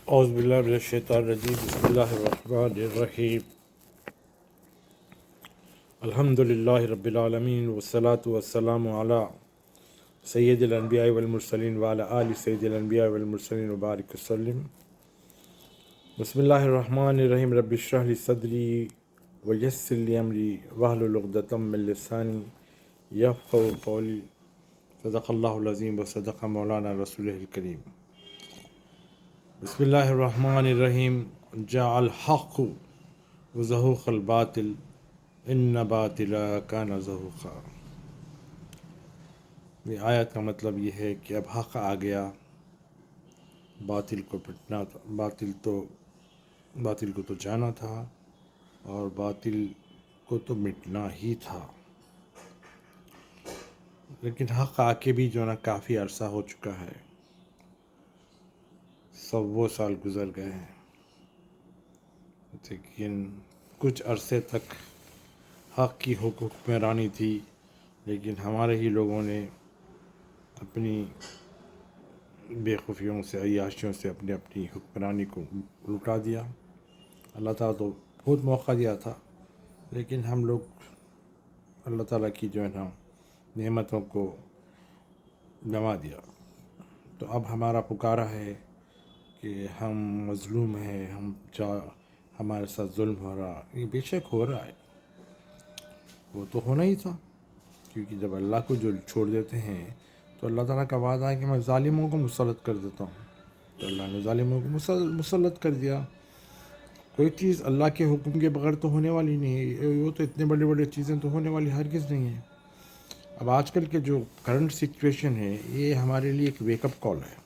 اعوذ باللہ من الشیطان الرجیم بسم اللہ الرحمن الرحیم الحمد للہ رب العالمین والصلاة والسلام علی سید الانبیاء والمرسلین وعلی آل سید الانبیاء والمرسلین وبارک وسلم بسم اللہ الرحمن الرحیم رب اشرح لی صدری ویسر لی امری واحلل عقدۃ من لسانی یفقہوا قولی صدق اللہ العظیم وصدق مولانا رسولہ الکریم بسم اللہ الرحمن الرحیم جاء الحق وزهوق الباطل ان باطل کان زہوقا۔ یہ آیت کا مطلب یہ ہے کہ اب حق آ گیا، باطل کو پٹنا تھا، باطل کو تو جانا تھا اور باطل کو تو مٹنا ہی تھا، لیکن حق آ کے بھی جو نا کافی عرصہ ہو چکا ہے، 100 سال گزر گئے ہیں، لیکن کچھ عرصے تک حق کی حکمرانی تھی، لیکن ہمارے ہی لوگوں نے اپنی بے خوفیوں سے، عیاشیوں سے اپنی حکمرانی کو لٹا دیا۔ اللہ تعالیٰ تو بہت موقع دیا تھا، لیکن ہم لوگ اللہ تعالیٰ کی جو ہے نا نعمتوں کو گنوا دیا۔ تو اب ہمارا پکارا ہے کہ ہم مظلوم ہیں، ہمارے ساتھ ظلم ہو رہا، یہ بے شک ہو رہا ہے، وہ تو ہونا ہی تھا، کیونکہ جب اللہ کو جو چھوڑ دیتے ہیں تو اللہ تعالیٰ کا وعدہ ہے کہ میں ظالموں کو مسلط کر دیتا ہوں، تو اللہ نے ظالموں کو مسلط کر دیا۔ کوئی چیز اللہ کے حکم کے بغیر تو ہونے والی نہیں ہے، وہ تو اتنے بڑے بڑے چیزیں تو ہونے والی ہرگز نہیں ہیں۔ اب آج کل کے جو کرنٹ سچویشن ہے، یہ ہمارے لیے ایک ویک اپ کال ہے۔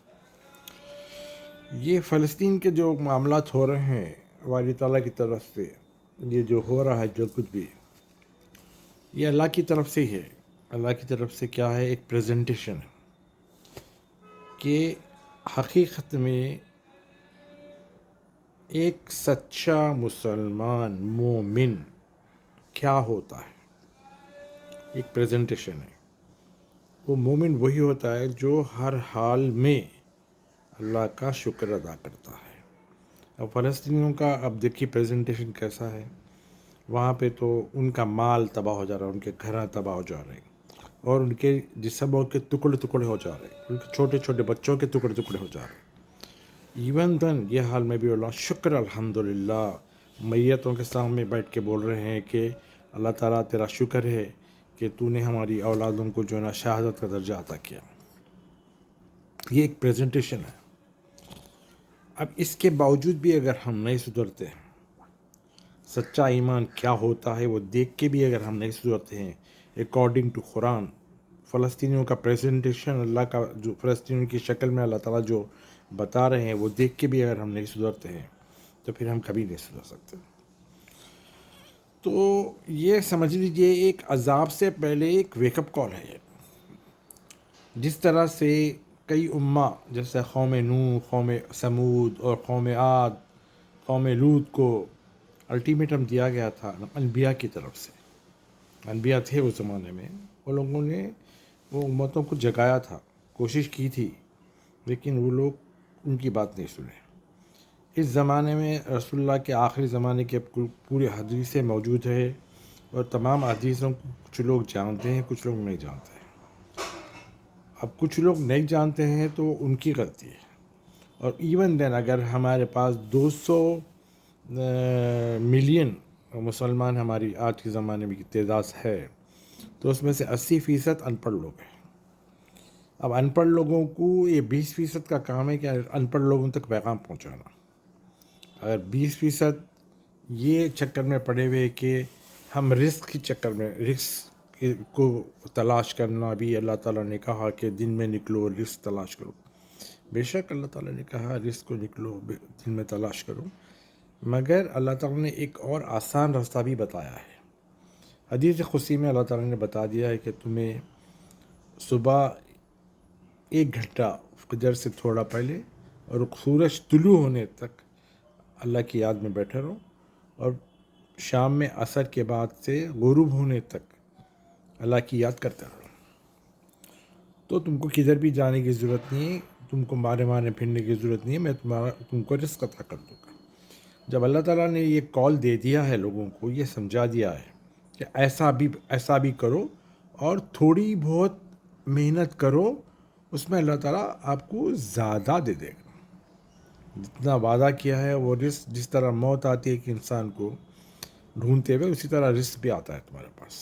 یہ فلسطین کے جو معاملات ہو رہے ہیں والد تعالیٰ کی طرف سے، یہ جو ہو رہا ہے جو کچھ بھی، یہ اللہ کی طرف سے ہی ہے۔ اللہ کی طرف سے کیا ہے؟ ایک پریزنٹیشن ہے کہ حقیقت میں ایک سچا مسلمان مومن کیا ہوتا ہے۔ ایک پریزنٹیشن ہے، وہ مومن وہی ہوتا ہے جو ہر حال میں اللہ کا شکر ادا کرتا ہے۔ اب فلسطینیوں کا اب دیکھیے پریزنٹیشن کیسا ہے، وہاں پہ تو ان کا مال تباہ ہو جا رہا ہے، ان کے گھر تباہ ہو جا رہے ہیں، اور ان کے جسموں کے ٹکڑے ٹکڑے ہو جا رہے ہیں، ان کے چھوٹے چھوٹے بچوں کے ٹکڑے ٹکڑے ہو جا رہے ہیں۔ ایون دن یہ حال میں بھی اللہ شکر الحمدللہ میتوں کے سامنے بیٹھ کے بول رہے ہیں کہ اللہ تعالیٰ تیرا شکر ہے کہ تو نے ہماری اولادوں کو جو نا شہادت کا درجہ عطا کیا۔ یہ ایک پریزنٹیشن ہے۔ اب اس کے باوجود بھی اگر ہم نہیں سدھرتے ہیں، سچا ایمان کیا ہوتا ہے وہ دیکھ کے بھی اگر ہم نہیں سدھرتے ہیں، اکارڈنگ ٹو قرآن فلسطینیوں کا پریزنٹیشن، اللہ کا جو فلسطینیوں کی شکل میں اللہ تعالیٰ جو بتا رہے ہیں وہ دیکھ کے بھی اگر ہم نہیں سدھرتے ہیں تو پھر ہم کبھی نہیں سدھر سکتے۔ تو یہ سمجھ لیجیے ایک عذاب سے پہلے ایک ویک اپ کال ہے۔ جس طرح سے کئی امہ جیسے قوم نوح، قوم سمود اور قوم عاد، قوم لوط کو الٹیمیٹم دیا گیا تھا انبیاء کی طرف سے، انبیاء تھے اس زمانے میں، وہ لوگوں نے وہ امتوں کو جگایا تھا، کوشش کی تھی، لیکن وہ لوگ ان کی بات نہیں سنے۔ اس زمانے میں رسول اللہ کے آخری زمانے کے پورے حدیثیں موجود ہے، اور تمام حدیثوں کو کچھ لوگ جانتے ہیں، کچھ لوگ نہیں جانتے ہیں۔ اب کچھ لوگ نہیں جانتے ہیں تو ان کی غلطی ہے، اور ایون دین اگر ہمارے پاس 200 ملین مسلمان ہماری آج کے زمانے میں کی تعداد ہے، تو اس میں سے 80% ان پڑھ لوگ ہیں۔ اب ان پڑھ لوگوں کو یہ 20% کا کام ہے کہ ان پڑھ لوگوں تک پیغام پہنچانا۔ اگر 20% یہ چکر میں پڑے ہوئے کہ ہم رزق کی چکر میں، رزق کو تلاش کرنا بھی اللہ تعالیٰ نے کہا کہ دن میں نکلو رزق تلاش کرو، بے شک اللہ تعالیٰ نے کہا رزق کو نکلو دن میں تلاش کرو، مگر اللہ تعالیٰ نے ایک اور آسان راستہ بھی بتایا ہے۔ حدیث قدسی میں اللہ تعالیٰ نے بتا دیا ہے کہ تمہیں صبح 1 گھنٹہ فجر سے تھوڑا پہلے اور سورج طلوع ہونے تک اللہ کی یاد میں بیٹھے رہو، اور شام میں عصر کے بعد سے غروب ہونے تک اللہ کی یاد کرتے رہو، تو تم کو کدھر بھی جانے کی ضرورت نہیں ہے۔ تم کو مارے پھرنے کی ضرورت نہیں ہے، میں تم کو رزق عطا کر دوں گا۔ جب اللہ تعالیٰ نے یہ کال دے دیا ہے لوگوں کو، یہ سمجھا دیا ہے کہ ایسا بھی کرو اور تھوڑی بہت محنت کرو، اس میں اللہ تعالیٰ آپ کو زیادہ دے دے گا۔ جتنا وعدہ کیا ہے وہ رزق، جس طرح موت آتی ہے کہ انسان کو ڈھونڈتے ہوئے، اسی طرح رزق بھی آتا ہے تمہارے پاس۔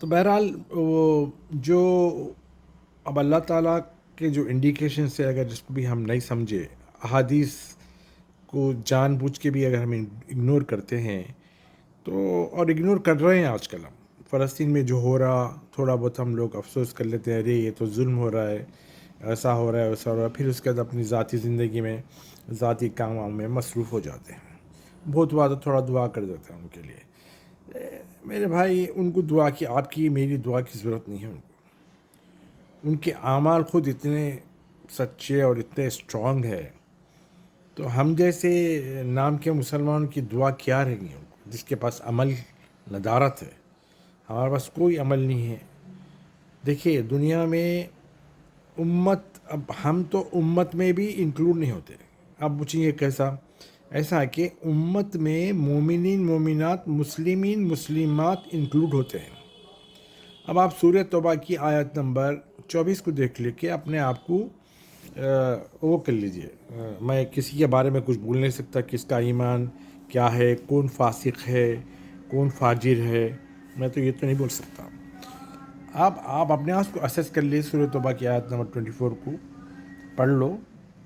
تو بہرحال وہ جو اب اللہ تعالیٰ کے جو انڈیکیشنس ہے، اگر اس کو بھی ہم نہیں سمجھے، احادیث کو جان بوجھ کے بھی اگر ہم اگنور کرتے ہیں تو، اور اگنور کر رہے ہیں آج کل ہم، فلسطین میں جو ہو رہا تھوڑا بہت ہم لوگ افسوس کر لیتے ہیں، ارے یہ تو ظلم ہو رہا ہے، ایسا ہو رہا ہے ویسا ہو رہا ہے، پھر اس کے بعد اپنی ذاتی زندگی میں ذاتی کاموں میں مصروف ہو جاتے ہیں۔ بہت بات تھوڑا دعا کر دیتے ہیں ان کے لیے۔ میرے بھائی، ان کو دعا کی، آپ کی میری دعا کی ضرورت نہیں ہے ان کو۔ ان کے اعمال خود اتنے سچے اور اتنے اسٹرانگ ہے، تو ہم جیسے نام کے مسلمانوں کی دعا کیا رہے گی ان کو، جس کے پاس عمل ندارت ہے۔ ہمارے پاس کوئی عمل نہیں ہے۔ دیکھیے دنیا میں امت، اب ہم تو امت میں بھی انکلوڈ نہیں ہوتے۔ اب پوچھیں یہ کیسا؟ ایسا ہے کہ امت میں مومنین مومنات، مسلمین مسلمات انکلوڈ ہوتے ہیں۔ اب آپ سورہ توبہ کی آیت نمبر 24 کو دیکھ لے کے اپنے آپ کو وہ کر لیجئے۔ میں کسی کے بارے میں کچھ بول نہیں سکتا، کس کا ایمان کیا ہے، کون فاسق ہے، کون فاجر ہے، میں تو یہ تو نہیں بول سکتا۔ آپ اپنے آپ کو اسیس کر لیے، سورہ توبہ کی آیت نمبر 24 کو پڑھ لو،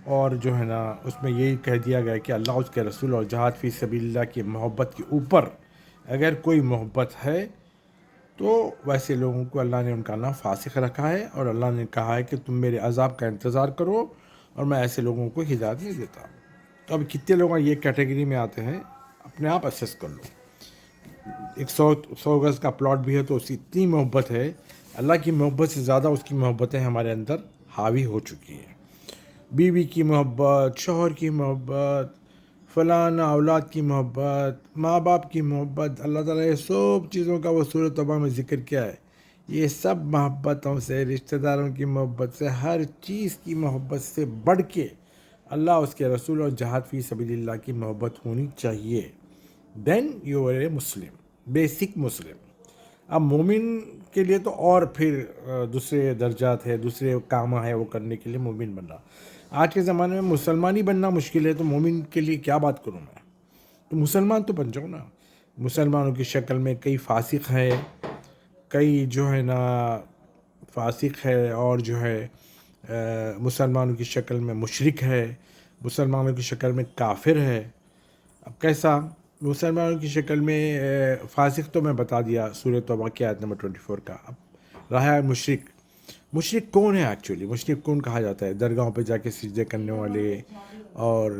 اور جو ہے نا اس میں یہی کہہ دیا گیا کہ اللہ، اس کے رسول اور جہاد فی سبیل اللہ کی محبت کے اوپر اگر کوئی محبت ہے تو ویسے لوگوں کو اللہ نے ان کا نام فاسق رکھا ہے، اور اللہ نے کہا ہے کہ تم میرے عذاب کا انتظار کرو، اور میں ایسے لوگوں کو ہدایت نہیں دیتا۔ تو اب کتنے لوگ یہ کیٹیگری میں آتے ہیں، اپنے آپ اسیس کر لو۔ ایک 100 گز کا پلاٹ بھی ہے تو اس کی اتنی محبت ہے، اللہ کی محبت سے زیادہ اس کی محبتیں ہمارے اندر حاوی ہو چکی ہیں۔ بیوی کی محبت، شوہر کی محبت، فلانا اولاد کی محبت، ماں باپ کی محبت، اللہ تعالیٰ یہ سب چیزوں کا وہ سورۃ توبہ میں ذکر کیا ہے۔ یہ سب محبتوں سے، رشتہ داروں کی محبت سے، ہر چیز کی محبت سے بڑھ کے اللہ، اس کے رسول اور جہاد فی سبیل اللہ کی محبت ہونی چاہیے۔ Then you are a Muslim, basic Muslim. اب مومن کے لیے تو اور پھر دوسرے درجات ہے، دوسرے کام ہے وہ کرنے کے لیے مومن بننا۔ آج کے زمانے میں مسلمان ہی بننا مشکل ہے، تو مومن کے لیے کیا بات کروں میں؟ تو مسلمان تو بن جاؤ نا۔ مسلمانوں کی شکل میں کئی فاسق ہے، کئی جو ہے نا فاسق ہے، اور جو ہے مسلمانوں کی شکل میں مشرک ہے، مسلمانوں کی شکل میں کافر ہے۔ اب کیسا؟ مسلمانوں کی شکل میں فاسق تو میں بتا دیا سورہ توبہ کی آیت نمبر 24 کا۔ اب رہا ہے مشرک۔ مشرک کون ہے ایکچولی؟ مشرک کون کہا جاتا ہے؟ درگاہوں پہ جا کے سجدے کرنے والے، اور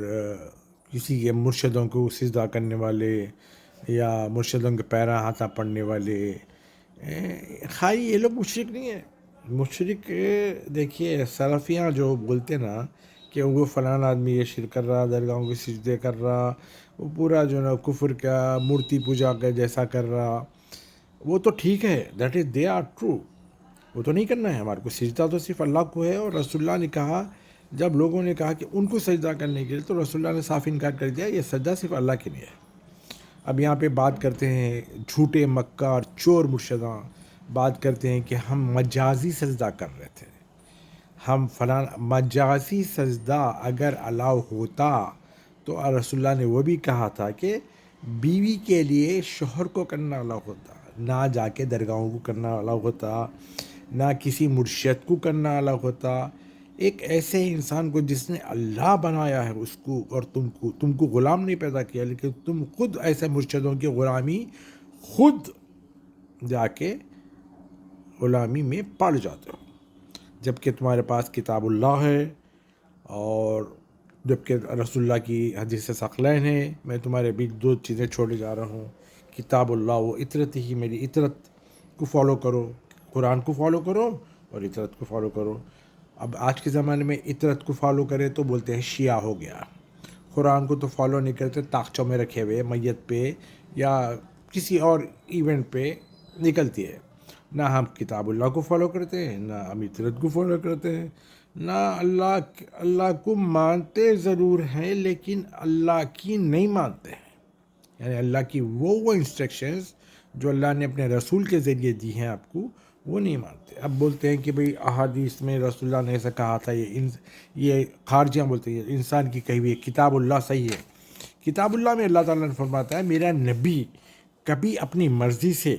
کسی کے مرشدوں کو سجدہ کرنے والے، یا مرشدوں کے پیرا ہاتھا پڑھنے والے، خائی یہ لوگ مشرک نہیں ہیں۔ مشرک دیکھیے سلفیاں جو بولتے نا کہ وہ فلاں آدمی یہ شرک کر رہا، درگاہوں کے سجدے کر رہا، وہ پورا جو نا کفر کا مورتی پوجا کا جیسا کر رہا، وہ تو ٹھیک ہے، that is they are true, وہ تو نہیں کرنا ہے ہمارے کو۔ سجدہ تو صرف اللہ کو ہے، اور رسول اللہ نے کہا، جب لوگوں نے کہا کہ ان کو سجدہ کرنے کے لیے، تو رسول اللہ نے صاف انکار کر دیا، یہ سجدہ صرف اللہ کے لیے ہے۔ اب یہاں پہ بات کرتے ہیں جھوٹے مکار چور مرشداں، بات کرتے ہیں کہ ہم مجازی سجدہ کر رہے تھے، ہم فلاں مجازی سجدہ اگر الاؤ ہوتا تو رسول اللہ نے وہ بھی کہا تھا کہ بیوی کے لیے شوہر کو کرنا الاؤ ہوتا، نہ جا کے درگاہوں کو کرنا الاؤ ہوتا، نہ کسی مرشد کو کرنا الاؤ ہوتا۔ ایک ایسے انسان کو جس نے اللہ بنایا ہے اس کو، اور تم کو غلام نہیں پیدا کیا، لیکن تم خود ایسے مرشدوں کی غلامی خود جا کے غلامی میں پڑ جاتے ہو، جبکہ تمہارے پاس کتاب اللہ ہے، اور جبکہ رسول اللہ کی حدیث ثقلین ہے۔ میں تمہارے بیچ دو چیزیں چھوڑے جا رہا ہوں، کتاب اللہ و اطرت ہی، میری اطرت کو فالو کرو، قرآن کو فالو کرو اور اطرت کو فالو کرو۔ اب آج کے زمانے میں اطرت کو فالو کرے تو بولتے ہیں شیعہ ہو گیا، قرآن کو تو فالو نہیں کرتے، تاخچوں میں رکھے ہوئے میت پہ یا کسی اور ایونٹ پہ نکلتی ہے۔ نہ ہم کتاب اللہ کو فالو کرتے ہیں، نہ ہم اطرت کو فالو کرتے ہیں۔ نہ اللہ کو مانتے ضرور ہیں لیکن اللہ کی نہیں مانتے ہیں. یعنی اللہ کی وہ انسٹرکشنز جو اللہ نے اپنے رسول کے ذریعے دی ہیں آپ کو، وہ نہیں مانتے. اب بولتے ہیں کہ بھئی احادیث میں رسول اللہ نے ایسا کہا تھا، یہ خارجیاں بولتے ہیں یہ انسان کی کہی ہوئی کتاب اللہ صحیح ہے. کتاب اللہ میں اللہ تعالیٰ نے فرماتا ہے میرا نبی کبھی اپنی مرضی سے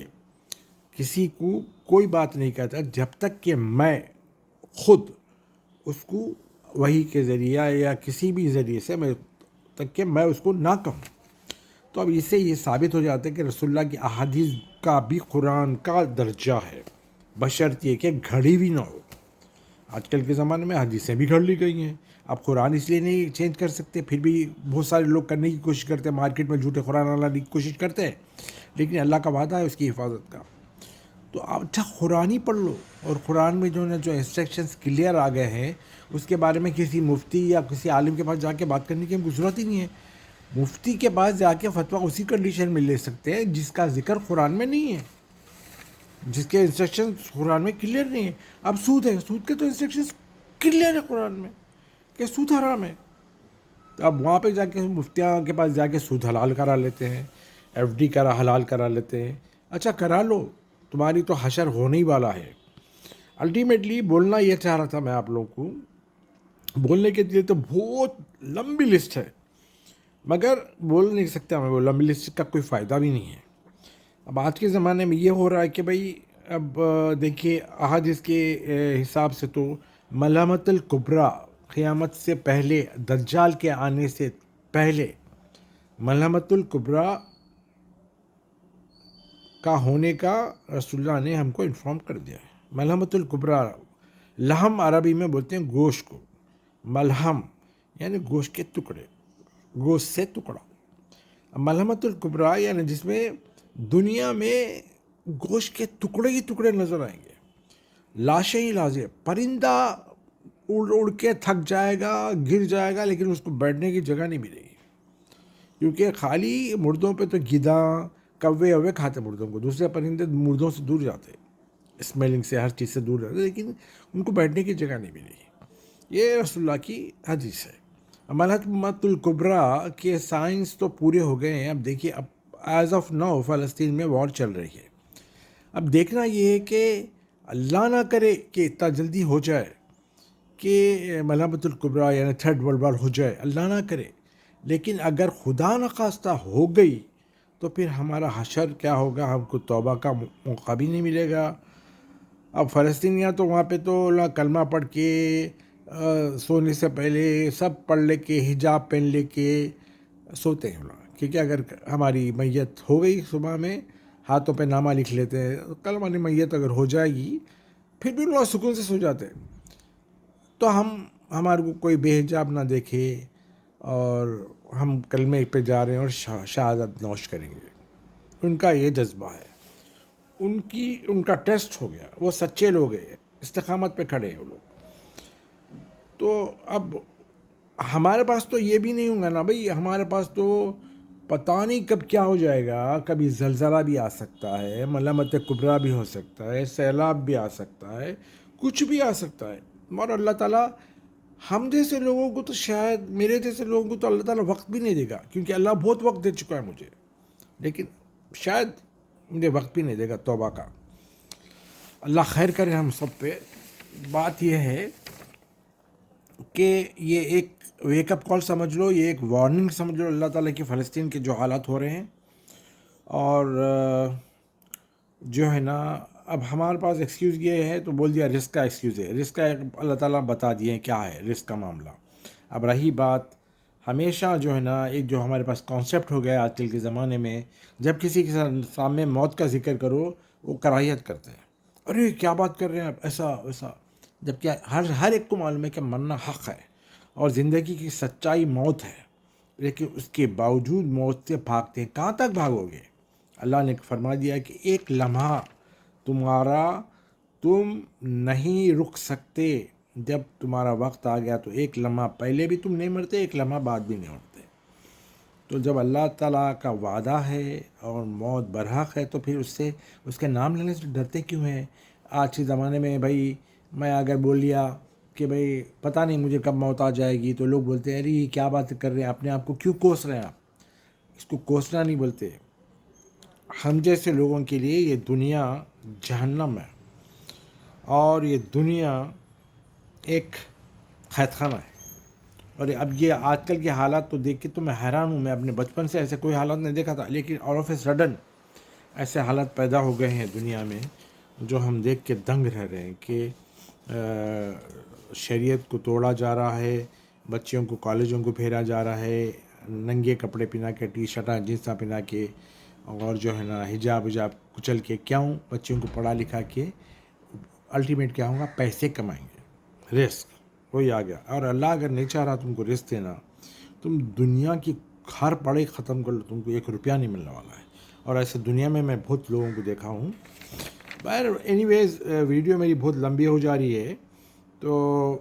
کسی کو کوئی بات نہیں کہتا جب تک کہ میں خود اس کو وحی کے ذریعہ یا کسی بھی ذریعے سے تک کہ میں اس کو نہ کہوں. تو اب اس سے یہ ثابت ہو جاتا ہے کہ رسول اللہ کی احادیث کا بھی قرآن کا درجہ ہے، بشرط یہ کہ گھڑی ہوئی نہ ہو. آج کل کے زمانے میں حدیثیں بھی گھڑ لی گئی ہیں. اب قرآن اس لیے نہیں چینج کر سکتے، پھر بھی بہت سارے لوگ کرنے کی کوشش کرتے ہیں، مارکیٹ میں جھوٹے قرآن لانے کی کوشش کرتے ہیں، لیکن اللہ کا وعدہ ہے اس کی حفاظت کا. تو آپ اچھا قرآن ہی پڑھ لو، اور قرآن میں جو انسٹرکشنز کلیئر آ گئے ہیں اس کے بارے میں کسی مفتی یا کسی عالم کے پاس جا کے بات کرنے کی ہم کو ضرورت ہی نہیں ہے. مفتی کے پاس جا کے فتویٰ اسی کنڈیشن میں لے سکتے ہیں جس کا ذکر قرآن میں نہیں ہے، جس کے انسٹرکشن قرآن میں کلیئر نہیں ہے. اب سود ہے، سود کے تو انسٹرکشن کلیئر ہے قرآن میں کہ سود حرام ہے. تو اب وہاں پہ جا کے مفتیاں کے پاس جا کے سود حلال کرا لیتے ہیں، ایف ڈی حلال کرا لیتے ہیں. اچھا کرا لو، تمہاری تو حشر ہونے ہی والا ہے. الٹیمیٹلی بولنا یہ چاہ رہا تھا میں آپ لوگوں کو، بولنے کے لیے تو بہت لمبی لسٹ ہے مگر بول نہیں سکتے ہمیں، وہ لمبی لسٹ کا کوئی فائدہ بھی نہیں ہے. اب آج کے زمانے میں یہ ہو رہا ہے کہ بھئی اب دیکھیے احادیث کے حساب سے تو ملامت الکبریٰ قیامت سے پہلے، دجال کے آنے سے پہلے ملامت الکبریٰ کا ہونے کا رسول اللہ نے ہم کو انفارم کر دیا ہے. ملحمۃ الکبریٰ، لحم عربی میں بولتے ہیں گوشت کو، ملحم یعنی گوشت کے ٹکڑے، گوشت سے ٹکڑا. ملحمۃ الکبریٰ یعنی جس میں دنیا میں گوشت کے ٹکڑے ہی ٹکڑے نظر آئیں گے، لاشیں ہی لاشیں. پرندہ اڑ اڑ کے تھک جائے گا، گر جائے گا، لیکن اس کو بیٹھنے کی جگہ نہیں ملے گی، کیونکہ خالی مردوں پہ تو گدھا کوے اوے کھاتے مردوں کو، دوسرے پرندے مردوں سے دور جاتے، اسمیلنگ سے ہر چیز سے دور جاتے، لیکن ان کو بیٹھنے کی جگہ نہیں ملے گی. یہ رسول اللہ کی حدیث ہے. ملحمۃ الکبریٰ کے سائنس تو پورے ہو گئے ہیں. اب دیکھیے اب ایز آف ناؤ فلسطین میں وار چل رہی ہے. اب دیکھنا یہ ہے کہ اللہ نہ کرے کہ اتنا جلدی ہو جائے کہ ملحمۃ الکبریٰ یعنی تھرڈ ورلڈ وار ہو جائے، اللہ نہ کرے. لیکن اگر خدا نخواستہ ہو گئی تو پھر ہمارا حشر کیا ہوگا، ہم کو توبہ کا موقع بھی نہیں ملے گا. اب فلسطینیاں تو وہاں پہ تو کلمہ پڑھ کے سونے سے پہلے سب پڑھ لے کے حجاب پہن لے کے سوتے ہیں لوگ، کیونکہ اگر ہماری میت ہو گئی صبح میں ہاتھوں پہ نامہ لکھ لیتے ہیں، کل ہماری میت اگر ہو جائے گی پھر بھی لوگ سکون سے سو جاتے ہیں. تو ہمارے کو کوئی بے حجاب نہ دیکھے اور ہم کلمے پہ جا رہے ہیں اور شہادت نوش کریں گے. ان کا یہ جذبہ ہے، ان کا ٹیسٹ ہو گیا، وہ سچے لوگ ہیں، استقامت پہ کھڑے ہیں وہ لوگ. تو اب ہمارے پاس تو یہ بھی نہیں ہوگا نا بھئی، ہمارے پاس تو پتہ نہیں کب کیا ہو جائے گا. کبھی زلزلہ بھی آ سکتا ہے، ملامت کبریٰ بھی ہو سکتا ہے، سیلاب بھی آ سکتا ہے، کچھ بھی آ سکتا ہے. اور اللہ تعالیٰ ہم جیسے لوگوں کو تو شاید میرے جیسے لوگوں کو تو اللہ تعالیٰ وقت بھی نہیں دے گا، کیونکہ اللہ بہت وقت دے چکا ہے مجھے، لیکن شاید مجھے وقت بھی نہیں دے گا توبہ کا. اللہ خیر کرے ہم سب پہ. بات یہ ہے کہ یہ ایک ویک اپ کال سمجھ لو، یہ ایک وارننگ سمجھ لو اللہ تعالیٰ کی فلسطین کے جو حالات ہو رہے ہیں. اور جو ہے نا اب ہمارے پاس ایکسکیوز یہ ہے تو بول دیا رزق کا ایکسکیوز ہے، رزق کا اللہ تعالیٰ بتا دیے کیا ہے رزق کا معاملہ. اب رہی بات ہمیشہ جو ہے نا ایک جو ہمارے پاس کانسیپٹ ہو گیا آج کل کے زمانے میں، جب کسی کے سامنے موت کا ذکر کرو وہ کراہیت کرتے ہیں، ارے کیا بات کر رہے ہیں آپ، ایسا ویسا. جبکہ ہر ایک کو معلوم ہے کہ مرنا حق ہے اور زندگی کی سچائی موت ہے، لیکن اس کے باوجود موت سے بھاگتے ہیں. کہاں تک بھاگو گے؟ اللہ نے فرما دیا کہ ایک لمحہ تم نہیں رک سکتے. جب تمہارا وقت آ گیا تو ایک لمحہ پہلے بھی تم نہیں مرتے، ایک لمحہ بعد بھی نہیں مرتے. تو جب اللہ تعالیٰ کا وعدہ ہے اور موت برحق ہے تو پھر اس کے نام لینے سے ڈرتے کیوں ہیں؟ آج کے زمانے میں بھائی میں اگر بول لیا کہ بھئی پتہ نہیں مجھے کب موت آ جائے گی، تو لوگ بولتے ہیں ارے یہ کیا بات کر رہے ہیں، اپنے آپ کو کیوں کوس رہے ہیں آپ؟ اس کو کوسنا نہیں بولتے. ہم جیسے لوگوں کے لیے یہ دنیا جہنم ہے، اور یہ دنیا ایک قید خانہ ہے. اور اب یہ آج کل کے حالات تو دیکھ کے تو میں حیران ہوں. میں اپنے بچپن سے ایسے کوئی حالات نہیں دیکھا تھا، لیکن آل آف اے سڈن ایسے حالات پیدا ہو گئے ہیں دنیا میں جو ہم دیکھ کے دنگ رہ رہے ہیں کہ شریعت کو توڑا جا رہا ہے، بچیوں کو کالجوں کو پھیرا جا رہا ہے، ننگے کپڑے پہنا کے، ٹی شرٹاں جینساں پہنا کے، اور جو ہے نا حجاب کچل کے. کیوں؟ بچیوں کو پڑھا لکھا کے الٹیمیٹ کیا ہوگا؟ پیسے کمائیں گے، رزق وہی آ گیا. اور اللہ اگر نہیں چاہ رہا تم کو رزق دینا، تم دنیا کی ہر پڑھائی ختم کر لو، تم کو 1 روپیہ نہیں ملنے والا ہے. اور ایسے دنیا میں بہت لوگوں کو دیکھا ہوں. بہر اینی ویز ویڈیو میری بہت لمبی ہو جا رہی ہے، تو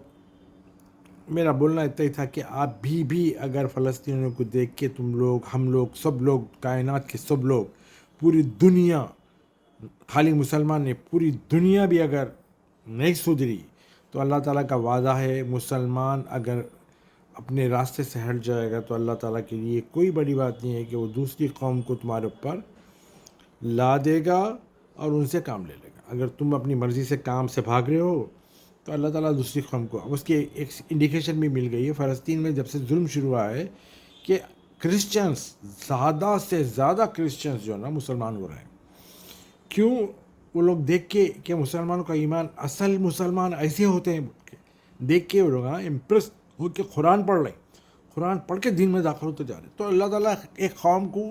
میرا بولنا اتنا ہی تھا کہ آپ بھی اگر فلسطینیوں کو دیکھ کے تم لوگ، ہم لوگ، سب لوگ، کائنات کے سب لوگ، پوری دنیا، خالی مسلمان نہیں، پوری دنیا بھی اگر نہیں سدھری تو اللہ تعالیٰ کا وعدہ ہے مسلمان اگر اپنے راستے سے ہٹ جائے گا تو اللہ تعالیٰ کے لیے کوئی بڑی بات نہیں ہے کہ وہ دوسری قوم کو تمہارے اوپر لا دے گا اور ان سے کام لے لے گا. اگر تم اپنی مرضی سے کام سے بھاگ رہے ہو تو اللہ تعالیٰ دوسری قوم کو. اب اس کی ایک انڈیکیشن بھی مل گئی ہے فلسطین میں جب سے ظلم شروع ہوا ہے کہ کرسچنس، زیادہ سے زیادہ کرسچنس جو ہے نا مسلمان ہو رہے ہیں. کیوں؟ وہ لوگ دیکھ کے کہ مسلمانوں کا ایمان، اصل مسلمان ایسے ہوتے ہیں دیکھ کے وہ لوگ امپریس ہو کے قرآن پڑھ رہے ہیں، قرآن پڑھ کے دین میں داخل ہوتے جا رہے ہیں. تو اللہ تعالیٰ ایک قوم کو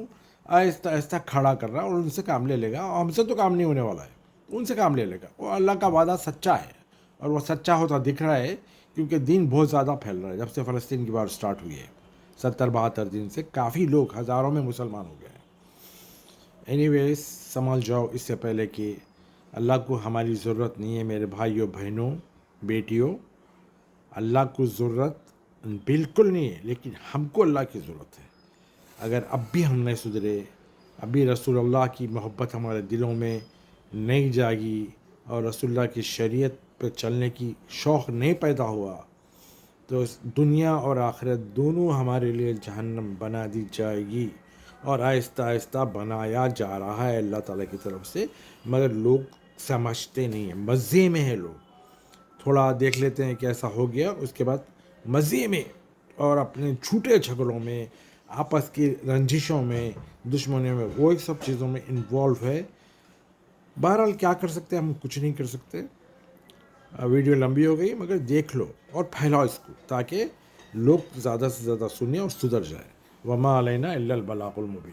آہستہ آہستہ کھڑا کر رہا ہے اور ان سے کام لے لے گا. اور ہم سے تو کام نہیں ہونے والا ہے، ان سے کام لے لے گا. وہ اللہ کا وعدہ سچا ہے، اور وہ سچا ہوتا دکھ رہا ہے کیونکہ دین بہت زیادہ پھیل رہا ہے. جب سے فلسطین کی بات سٹارٹ ہوئی ہے 70-72 دن سے کافی لوگ، ہزاروں میں مسلمان ہو گئے ہیں. اینی ویز سنبھال جاؤ اس سے پہلے کہ اللہ کو ہماری ضرورت نہیں ہے. میرے بھائیوں، بہنوں، بیٹیوں، اللہ کو ضرورت بالکل نہیں ہے، لیکن ہم کو اللہ کی ضرورت ہے. اگر اب بھی ہم نہیں سدھرے، ابھی رسول اللہ کی محبت ہمارے دلوں میں نہیں جاگی اور رسول اللہ کی شریعت پہ چلنے کی شوق نہیں پیدا ہوا، تو دنیا اور آخرت دونوں ہمارے لیے جہنم بنا دی جائے گی. اور آہستہ آہستہ بنایا جا رہا ہے اللہ تعالیٰ کی طرف سے، مگر لوگ سمجھتے نہیں ہیں. مزے میں ہے، لوگ تھوڑا دیکھ لیتے ہیں کہ ایسا ہو گیا، اس کے بعد مزے میں اور اپنے چھوٹے جھگڑوں میں، آپس کی رنجشوں میں، دشمنیوں میں، وہ ایک سب چیزوں میں انوالو ہے. بہرحال کیا کر سکتے ہیں ہم؟ کچھ نہیں کر سکتے. ویڈیو لمبی ہو گئی، مگر دیکھ لو اور پھیلاؤ اس کو تاکہ لوگ زیادہ سے زیادہ سنیں اور سدھر جائیں. وما علینا الا البلاغ المبین.